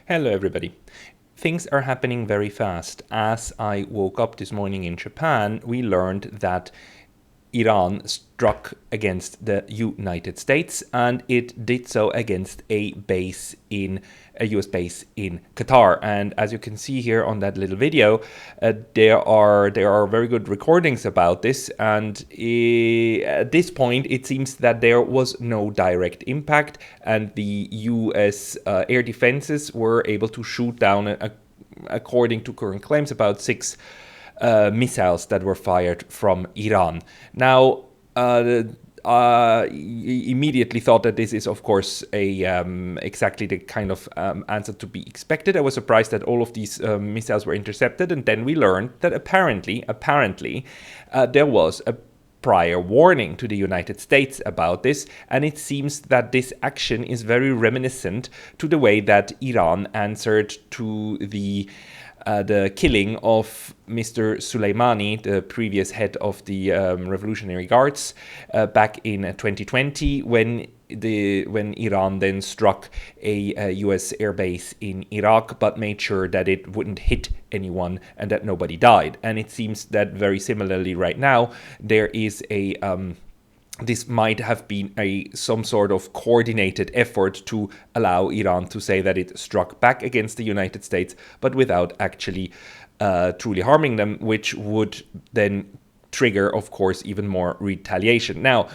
Hello everybody. Things are happening very fast. As I woke up this morning in Japan, we learned that Iran struck against the United States, and it did so against a US base in Qatar. And as you can see here on that little video, there are very good recordings about this. And at this point, it seems that there was no direct impact, and the US air defenses were able to shoot down, according to current claims, about six missiles that were fired from Iran. Now, immediately thought that this is, of course, exactly the kind of answer to be expected. I was surprised that all of these missiles were intercepted, and then we learned that apparently, there was a prior warning to the United States about this, and it seems that this action is very reminiscent to the way that Iran answered to the killing of Mr. Soleimani, the previous head of the Revolutionary Guards, back in 2020, when Iran then struck a US airbase in Iraq, but made sure that it wouldn't hit anyone and that nobody died. And it seems that very similarly right now, there is this might have been some sort of coordinated effort to allow Iran to say that it struck back against the United States, but without actually truly harming them, which would then trigger, of course, even more retaliation. Now,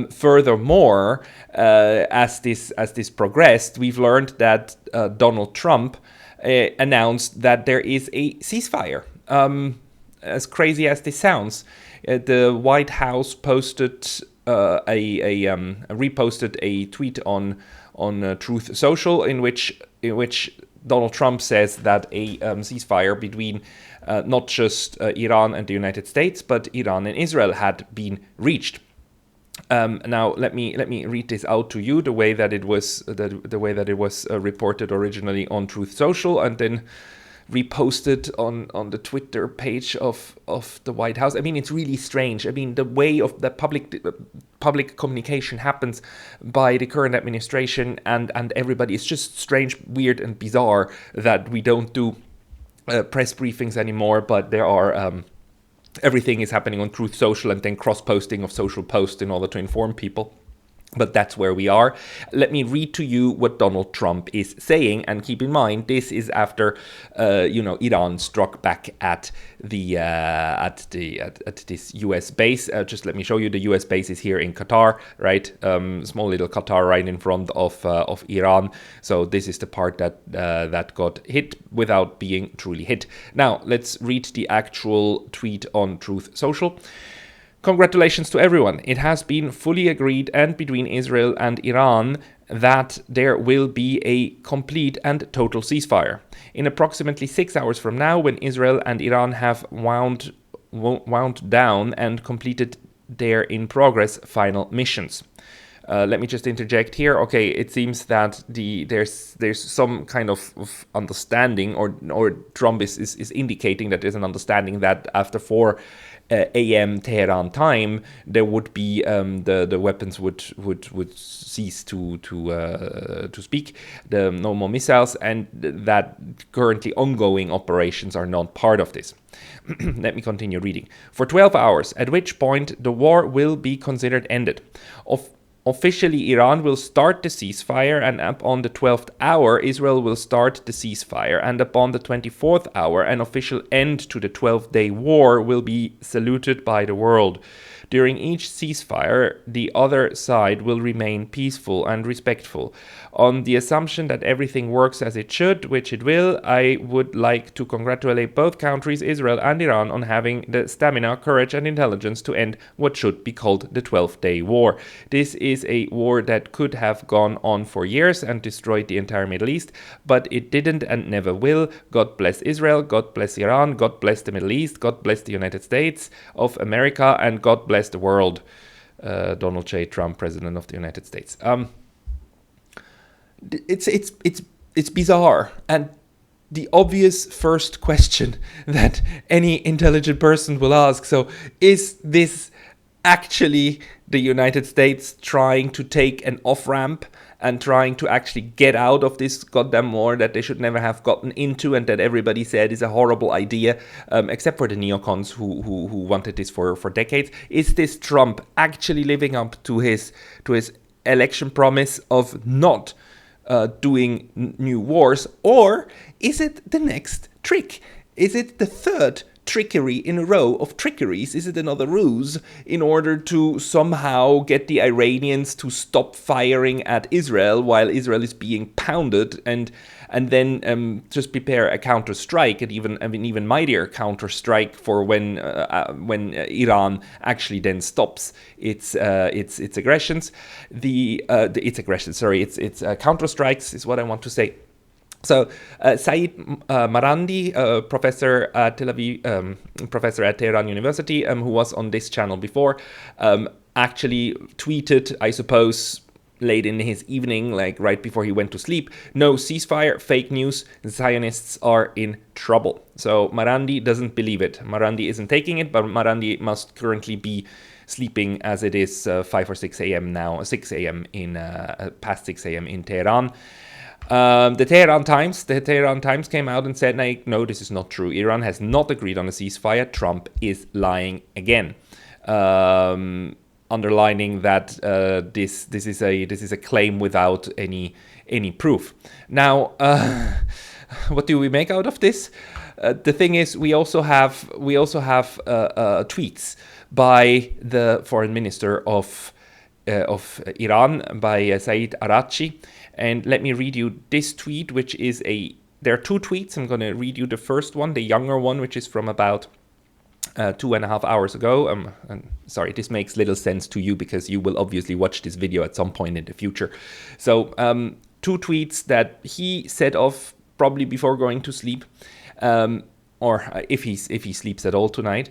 furthermore, as this progressed, we've learned that Donald Trump announced that there is a ceasefire. As crazy as this sounds, the White House posted reposted a tweet on Truth Social in which Donald Trump says that a ceasefire between not just Iran and the United States, but Iran and Israel had been reached. Now let me read this out to you the way that it was reported originally on Truth Social, and then reposted on the Twitter page of the White House. I mean, it's really strange. I mean, the way of the public communication happens by the current administration and everybody is just strange, weird, and bizarre that we don't do press briefings anymore, but there are everything is happening on Truth Social and then cross-posting of social posts in order to inform people. But that's where we are. Let me read to you what Donald Trump is saying, and keep in mind this is after, Iran struck back at this U.S. base. Just let me show you. The U.S. base is here in Qatar, right? Small little Qatar right in front of Iran. So this is the part that got hit without being truly hit. Now let's read the actual tweet on Truth Social. Congratulations to everyone. It has been fully agreed and between Israel and Iran that there will be a complete and total ceasefire. In approximately 6 hours from now, when Israel and Iran have wound down and completed their in progress final missions. Let me just interject here. Okay, it seems that there's some kind of understanding, or Trump is indicating that there's an understanding that after 4 a.m. Tehran time, there would be the weapons would cease to speak, the no more missiles, and that currently ongoing operations are not part of this. Let me continue reading. For 12 hours, at which point the war will be considered ended. Officially, Iran will start the ceasefire, and upon the 12th hour, Israel will start the ceasefire, and upon the 24th hour, an official end to the 12-day war will be saluted by the world. During each ceasefire, the other side will remain peaceful and respectful. On the assumption that everything works as it should, which it will, I would like to congratulate both countries, Israel and Iran, on having the stamina, courage, and intelligence to end what should be called the 12th-day war. This is a war that could have gone on for years and destroyed the entire Middle East, but it didn't and never will. God bless Israel, God bless Iran, God bless the Middle East, God bless the United States of America, and God bless the world. Donald J. Trump, President of the United States. It's bizarre, and the obvious first question that any intelligent person will ask, so is this actually the United States trying to take an off-ramp and trying to actually get out of this goddamn war that they should never have gotten into and that everybody said is a horrible idea, except for the neocons who wanted this for decades. Is this Trump actually living up to his election promise of not doing new wars, or is it the next trick? Is it the third trickery in a row of trickeries? Is it another ruse in order to somehow get the Iranians to stop firing at Israel while Israel is being pounded, and then just prepare a counter strike, and even mightier counter strike for when Iran actually then stops its aggressions, its counter strikes is what I want to say. So Saeed Marandi, professor at Tel Aviv, professor at Tehran University, who was on this channel before, actually tweeted, I suppose, late in his evening, like right before he went to sleep, "No ceasefire, fake news, the Zionists are in trouble." So Marandi doesn't believe it. Marandi isn't taking it, but Marandi must currently be sleeping, as it is 5 or 6 a.m. now, 6 a.m. in past 6 a.m. in Tehran. The Tehran Times came out and said, no, this is not true. Iran has not agreed on a ceasefire. Trump is lying again, underlining that this is a claim without any proof. Now, what do we make out of this? The thing is, we also have tweets by the foreign minister of Iran, by Saeed Arachi. And let me read you this tweet, which is there are two tweets. I'm going to read you the first one, the younger one, which is from about 2.5 hours ago. And sorry, this makes little sense to you because you will obviously watch this video at some point in the future. So two tweets that he set off probably before going to sleep, or if he sleeps at all tonight.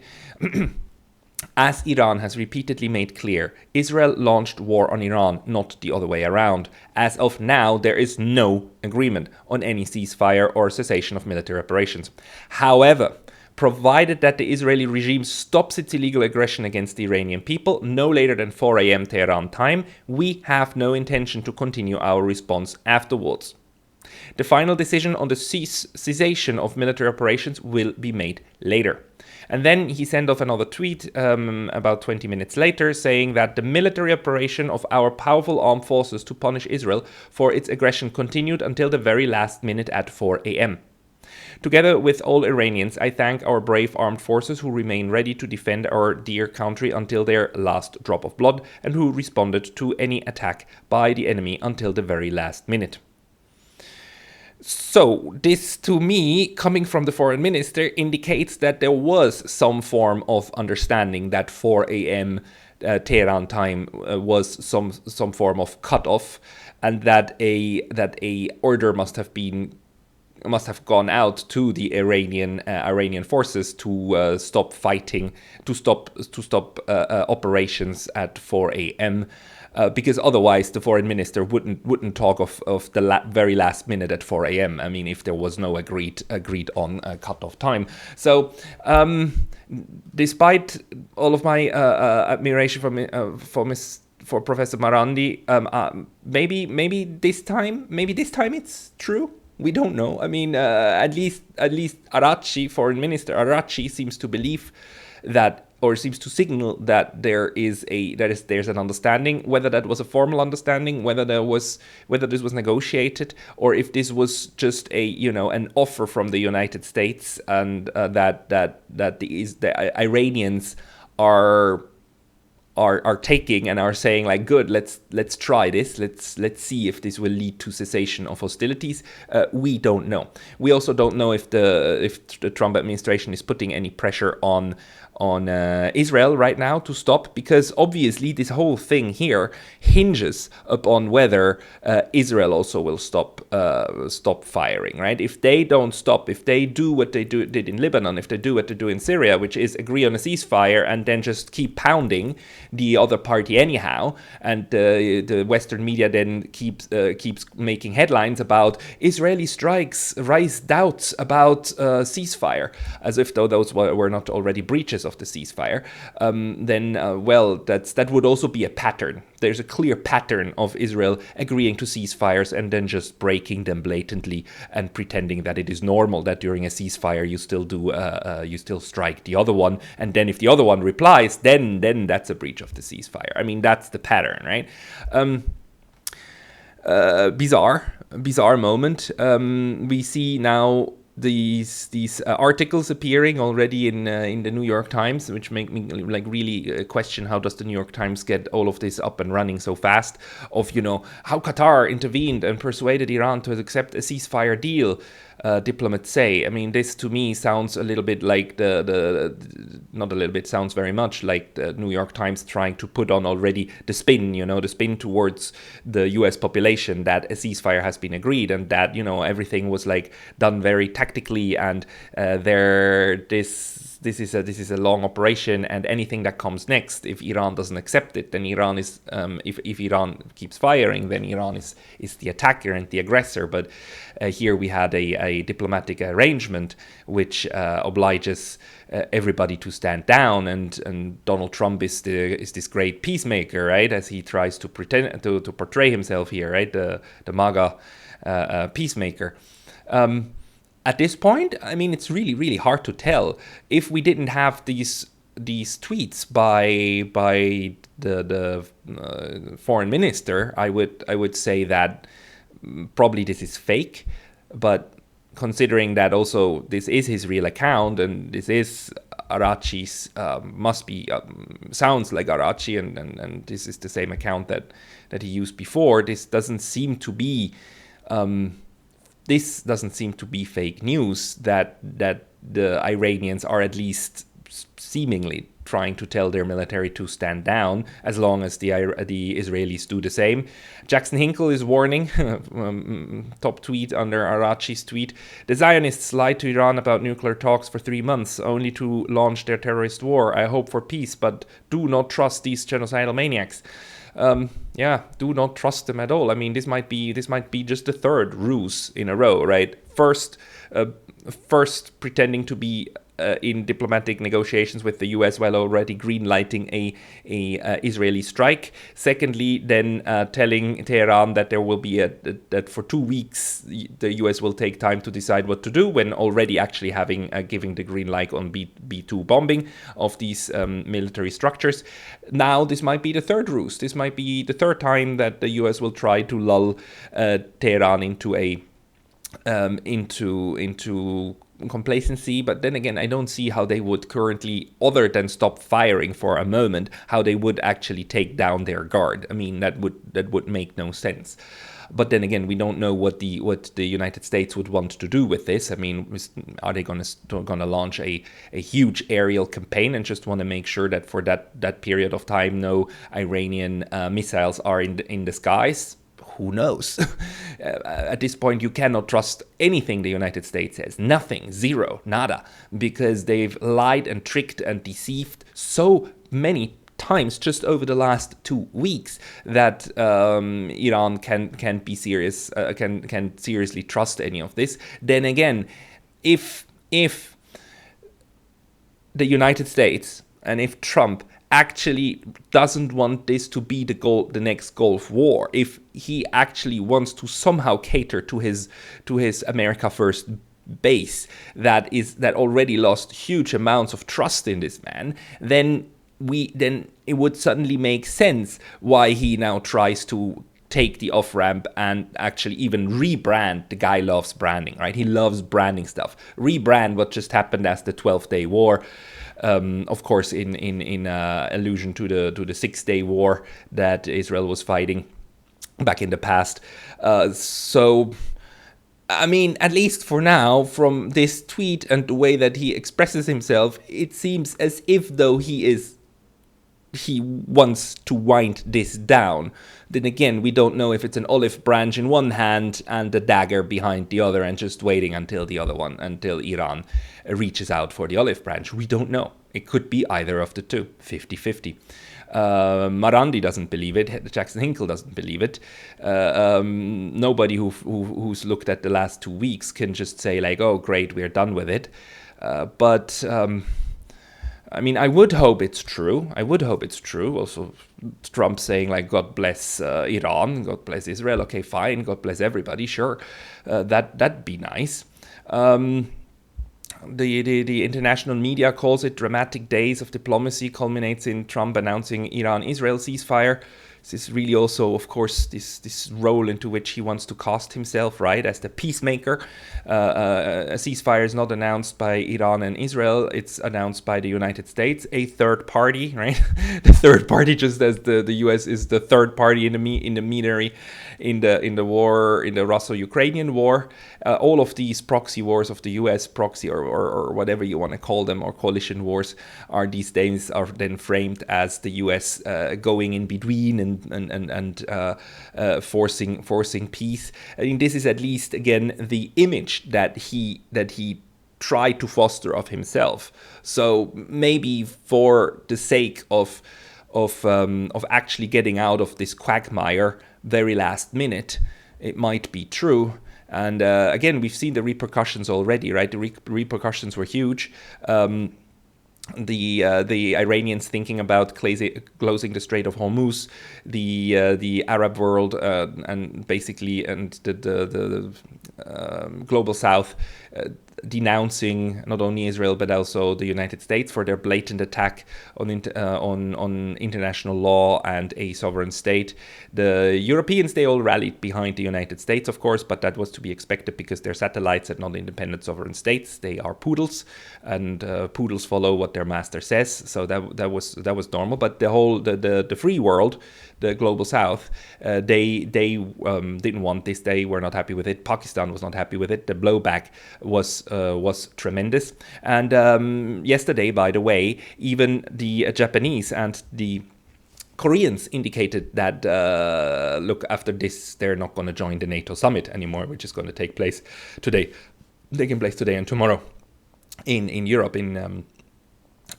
As Iran has repeatedly made clear, Israel launched war on Iran, not the other way around. As of now, there is no agreement on any ceasefire or cessation of military operations. However, provided that the Israeli regime stops its illegal aggression against the Iranian people no later than 4 a.m. Tehran time, we have no intention to continue our response afterwards. The final decision on the cessation of military operations will be made later. And then he sent off another tweet about 20 minutes later saying that the military operation of our powerful armed forces to punish Israel for its aggression continued until the very last minute at 4 a.m. Together with all Iranians, I thank our brave armed forces who remain ready to defend our dear country until their last drop of blood and who responded to any attack by the enemy until the very last minute. So this, to me, coming from the foreign minister, indicates that there was some form of understanding that 4 a.m. Tehran time was some form of cutoff, and that a order must have gone out to the Iranian forces to stop fighting, to stop operations at 4 a.m. Because otherwise the foreign minister wouldn't talk of the very last minute at 4 a.m. I mean, if there was no agreed on cutoff time. So despite all of my admiration for Professor Marandi, maybe this time it's true. We don't know. I mean, at least Arachi, foreign minister Arachi, seems to believe that, or seems to signal that there's an understanding. Whether that was a formal understanding, whether this was negotiated, or if this was just an offer from the United States, and that the Iranians are taking and are saying, like, good, let's try this, let's see if this will lead to cessation of hostilities. We don't know. We also don't know if the Trump administration is putting any pressure on Israel right now to stop, because obviously this whole thing here hinges upon whether Israel also will stop firing, right? If they don't stop, if they do what they did in Lebanon, if they do what they do in Syria, which is agree on a ceasefire and then just keep pounding the other party anyhow, and the Western media then keeps making headlines about Israeli strikes raise doubts about ceasefire, as if though those were not already breaches of the ceasefire, then that would also be a pattern. there's a clear pattern of Israel agreeing to ceasefires and then just breaking them blatantly and pretending that it is normal that during a ceasefire you still strike the other one, and then if the other one replies, then that's a breach of the ceasefire. I mean, that's the pattern, right? Bizarre moment. We see now these articles appearing already in the New York Times, which make me like really question how does the New York Times get all of this up and running so fast, of how Qatar intervened and persuaded Iran to accept a ceasefire deal. Diplomats say. I mean, this to me sounds a little bit like not a little bit, sounds very much like the New York Times trying to put on already the spin towards the US population that a ceasefire has been agreed and that, everything was like done very tactically and this is a long operation, and anything that comes next, if Iran doesn't accept it, then Iran is if Iran keeps firing, then Iran is the attacker and the aggressor. But here we had a diplomatic arrangement which obliges everybody to stand down, and Donald Trump is this great peacemaker, right? As he tries to pretend to portray himself here, right? The MAGA peacemaker. At this point, I mean, it's really, really hard to tell. If we didn't have these tweets by the foreign minister, I would say that probably this is fake. But considering that also this is his real account and this is Arachi's, sounds like Arachi, and this is the same account that he used before, this doesn't seem to be fake news, that the Iranians are at least seemingly trying to tell their military to stand down, as long as the Israelis do the same. Jackson Hinkle is warning, top tweet under Arachi's tweet, the Zionists lied to Iran about nuclear talks for 3 months, only to launch their terrorist war. I hope for peace, but do not trust these genocidal maniacs. Do not trust them at all. I mean, this might be just the third ruse in a row, right? First pretending to be in diplomatic negotiations with the US while already green-lighting a Israeli strike. Secondly, then telling Tehran that there will be that for 2 weeks the US will take time to decide what to do, when already actually giving the green light on B2 bombing of these military structures. Now this might be the third ruse. This might be the third time that the US will try to lull Tehran into into complacency. But then again, I don't see how they would currently, other than stop firing for a moment, how they would actually take down their guard. I mean, that would make no sense. But then again, we don't know what the United States would want to do with this. I mean, are they going to launch a huge aerial campaign and just want to make sure that for that period of time no Iranian missiles are in the skies? Who knows? At this point, you cannot trust anything the United States says. Nothing. Zero. Nada. Because they've lied and tricked and deceived so many times just over the last 2 weeks that Iran can be serious, can seriously trust any of this. Then again, if the United States and if Trump actually doesn't want this to be the next Gulf War, if he actually wants to somehow cater to his America First base that already lost huge amounts of trust in this man, then it would suddenly make sense why he now tries to take the off-ramp and actually even rebrand. The guy loves branding, right? He loves branding stuff. Rebrand what just happened as the 12th Day War. Of course, in allusion to the 6-Day War that Israel was fighting back in the past. So, I mean, at least for now, from this tweet and the way that he expresses himself, it seems as if though he wants to wind this down. Then again, we don't know if it's an olive branch in one hand and a dagger behind the other and just waiting until Iran reaches out for the olive branch. We don't know. It could be either of the two, 50-50. Marandi doesn't believe it. Jackson Hinkle doesn't believe it. Nobody who's looked at the last 2 weeks can just say like, oh, great, we're done with it. But I mean, I would hope it's true. I would hope it's true. Also, Trump saying like, "God bless Iran, God bless Israel." Okay, fine. God bless everybody. Sure, that'd be nice. The international media calls it dramatic days of diplomacy, culminates in Trump announcing Iran-Israel ceasefire. This is really also, of course, this role into which he wants to cast himself, right, as the peacemaker. A ceasefire is not announced by Iran and Israel; it's announced by the United States, a third party, right? The third party, just as the U.S. is the third party in the mediary in the war, in the Russo-Ukrainian war. All of these proxy wars of the U.S. proxy or whatever you want to call them, or coalition wars, are these days are then framed as the U.S. Going in between and forcing peace. I mean, this is at least again the image that he tried to foster of himself. So maybe for the sake of actually getting out of this quagmire very last minute, it might be true. And again, we've seen the repercussions already, right? The repercussions were huge. The Iranians thinking about closing the Strait of Hormuz, the Arab world and the global South denouncing not only Israel but also the United States for their blatant attack on international law and a sovereign state. The Europeans, they all rallied behind the United States, of course, but that was to be expected because they're satellites and not independent sovereign states. They are poodles, and poodles follow what their master says. So that was normal. But the free world, the global South, they didn't want this. They were not happy with it. Pakistan was not happy with it. The blowback was tremendous. And yesterday, by the way, even the Japanese and the Koreans indicated that, look, after this, they're not going to join the NATO summit anymore, which is going to take place today and tomorrow in Europe, in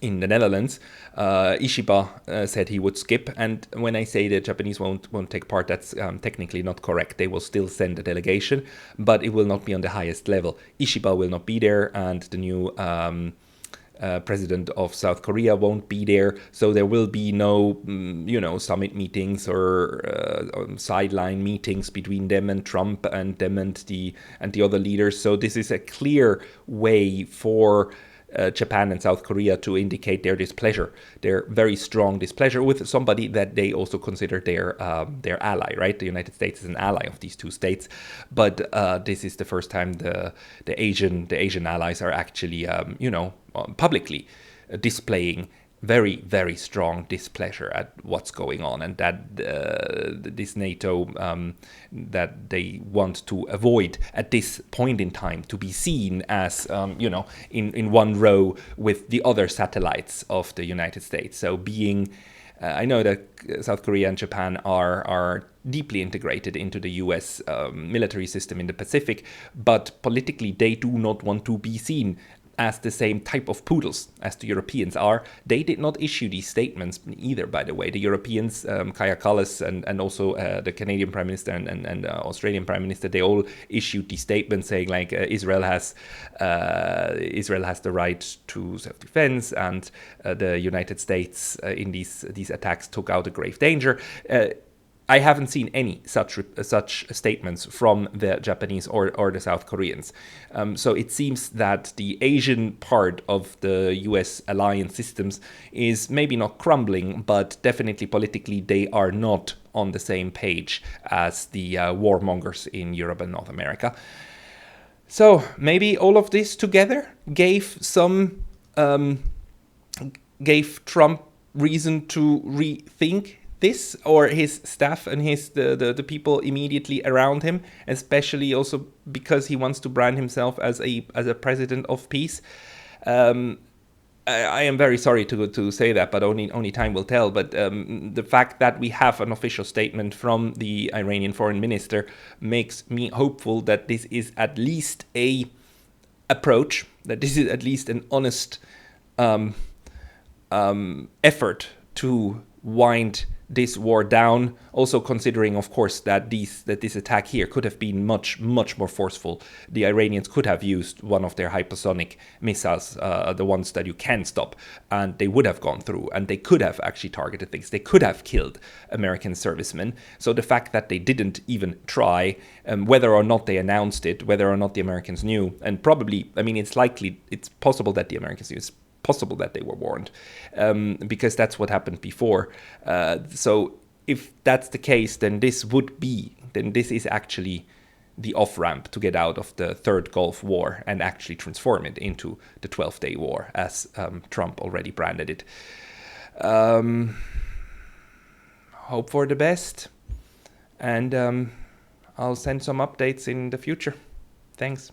the Netherlands. Ishiba said he would skip, and when I say the Japanese won't take part, that's technically not correct. They will still send a delegation, but it will not be on the highest level. Ishiba will not be there, and the new president of South Korea won't be there, so there will be no summit meetings or sideline meetings between them and Trump and them and the other leaders. So this is a clear way for Japan and South Korea to indicate their displeasure, their very strong displeasure with somebody that they also consider their ally, right? The United States is an ally of these two states, but this is the first time the Asian allies are actually publicly displaying very, very strong displeasure at what's going on, and that this NATO that they want to avoid at this point in time to be seen as in one row with the other satellites of the United States. So being I know that South Korea and Japan are deeply integrated into the US military system in the Pacific, but politically they do not want to be seen as the same type of poodles as the Europeans are. They did not issue these statements either, by the way. The Europeans, Kaja Kallas and also the Canadian Prime Minister and Australian Prime Minister, they all issued these statements saying like Israel has the right to self-defense, and the United States in these attacks took out a grave danger. I haven't seen any such statements from the Japanese or the South Koreans. So it seems that the Asian part of the US alliance systems is maybe not crumbling, but definitely politically they are not on the same page as the warmongers in Europe and North America. So maybe all of this together gave Trump reason to rethink this, or his staff and the people immediately around him, especially also because he wants to brand himself as a president of peace. I am very sorry to say that, but only time will tell. But the fact that we have an official statement from the Iranian Foreign Minister makes me hopeful that this is at least a approach, that this is at least an honest effort to wind this war down. Also considering, of course, that this attack here could have been much more forceful. The Iranians could have used one of their hypersonic missiles, the ones that you can stop, and they would have gone through, and they could have actually targeted things. They could have killed American servicemen. So the fact that they didn't even try, whether or not they announced it, whether or not the Americans knew, and probably, I mean, it's possible that the Americans knew. It's possible that they were warned, because that's what happened before. So if that's the case, then this is actually the off-ramp to get out of the Third Gulf War and actually transform it into the 12-day war, as Trump already branded it. Hope for the best, and I'll send some updates in the future. Thanks.